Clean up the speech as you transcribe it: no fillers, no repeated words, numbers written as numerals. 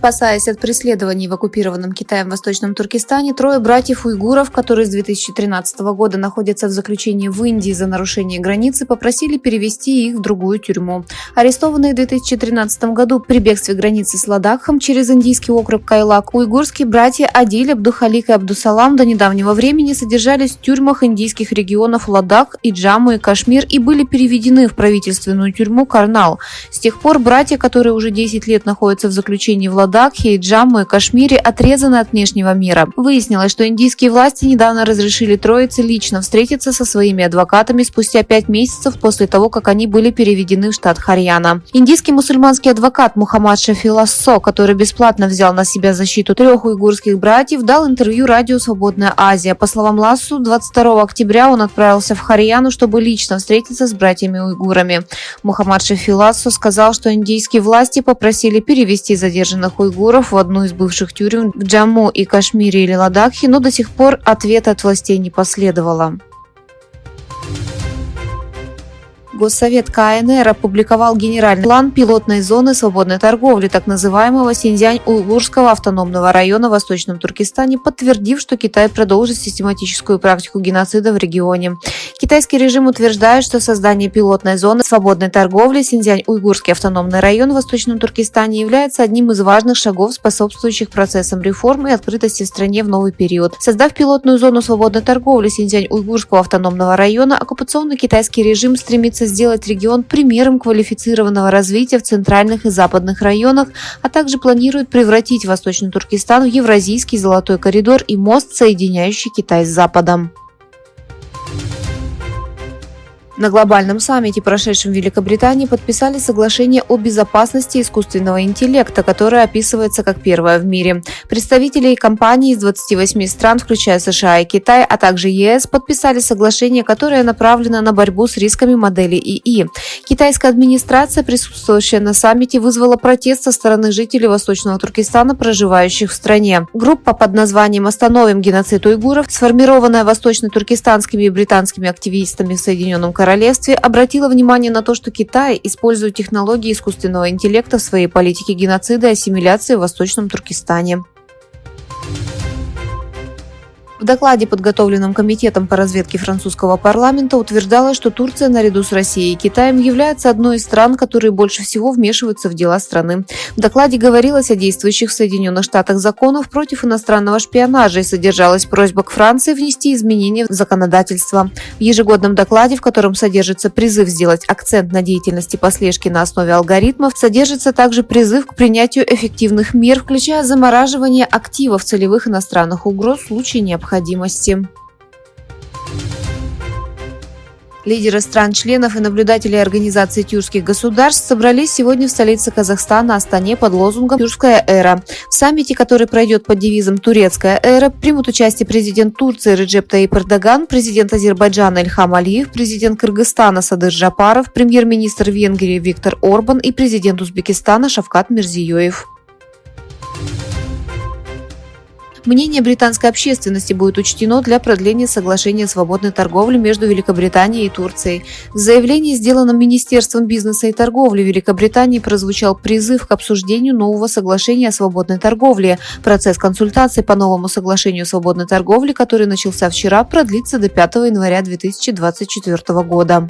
Спасаясь от преследований в оккупированном Китаем Восточном Туркестане, трое братьев-уйгуров, которые с 2013 года находятся в заключении в Индии за нарушение границы, попросили перевести их в другую тюрьму. Арестованные в 2013 году при бегстве границы с Ладакхом через индийский округ Кайлак, уйгурские братья Адиль, Абдухалик и Абдусалам до недавнего времени содержались в тюрьмах индийских регионов Ладак и Джамму и Кашмир и были переведены в правительственную тюрьму Карнал. С тех пор братья, которые уже 10 лет находятся в заключении в Ладакхе и Джамму и Кашмире, отрезаны от внешнего мира. Выяснилось, что индийские власти недавно разрешили троице лично встретиться со своими адвокатами спустя 5 месяцев после того, как они были переведены в штат Харьяна. Индийский мусульманский адвокат Мухаммад Шафи Лассо, который бесплатно взял на себя защиту 3 уйгурских братьев, дал интервью радио «Свободная Азия». По словам Лассу, 22 октября он отправился в Харьяну, чтобы лично встретиться с братьями-уйгурами. Мухаммад Шафи Лассо сказал, что индийские власти попросили перевести задержанных уйгуров в одну из бывших тюрем в Джамму и Кашмире или Ладакхе, но до сих пор ответа от властей не последовало. Госсовет КНР опубликовал генеральный план пилотной зоны свободной торговли, так называемого Синьцзянь-Уйгурского автономного района в Восточном Туркестане, подтвердив, что Китай продолжит систематическую практику геноцида в регионе. Китайский режим утверждает, что создание пилотной зоны свободной торговли Синьцзянь-Уйгурский автономный район в Восточном Туркестане является одним из важных шагов, способствующих процессам реформ и открытости в стране в новый период. Создав пилотную зону свободной торговли Синьцзянь-Уйгурского автономного района, оккупационный китайский режим стремится сделать регион примером квалифицированного развития в центральных и западных районах, а также планирует превратить Восточный Туркестан в Евразийский золотой коридор и мост, соединяющий Китай с Западом. На глобальном саммите, прошедшем в Великобритании, подписали соглашение о безопасности искусственного интеллекта, которое описывается как первое в мире. Представители компаний из 28 стран, включая США и Китай, а также ЕС, подписали соглашение, которое направлено на борьбу с рисками модели ИИ. Китайская администрация, присутствующая на саммите, вызвала протест со стороны жителей Восточного Туркестана, проживающих в стране. Группа под названием «Остановим геноцид уйгуров», сформированная восточно-туркестанскими и британскими активистами в Соединенном Королевстве, обратила внимание на то, что Китай использует технологии искусственного интеллекта в своей политике геноцида и ассимиляции в Восточном Туркестане. В докладе, подготовленном Комитетом по разведке французского парламента, утверждалось, что Турция наряду с Россией и Китаем является одной из стран, которые больше всего вмешиваются в дела страны. В докладе говорилось о действующих в Соединенных Штатах законах против иностранного шпионажа и содержалась просьба к Франции внести изменения в законодательство. В ежегодном докладе, в котором содержится призыв сделать акцент на деятельности по слежке на основе алгоритмов, содержится также призыв к принятию эффективных мер, включая замораживание активов целевых иностранных угроз в случае необходимости. Лидеры стран-членов и наблюдатели организации тюркских государств собрались сегодня в столице Казахстана, Астане, под лозунгом «Тюркская эра». В саммите, который пройдет под девизом «Турецкая эра», примут участие президент Турции Реджеп Таyyip Эрдоган, президент Азербайджана Ильхам Алиев, президент Кыргызстана Садыр Жапаров, премьер-министр Венгрии Виктор Орбан и президент Узбекистана Шавкат Мирзиёев. Мнение британской общественности будет учтено для продления соглашения о свободной торговле между Великобританией и Турцией. В заявлении, сделанном Министерством бизнеса и торговли Великобритании, прозвучал призыв к обсуждению нового соглашения о свободной торговле. Процесс консультаций по новому соглашению о свободной торговле, который начался вчера, продлится до 5 января 2024 года.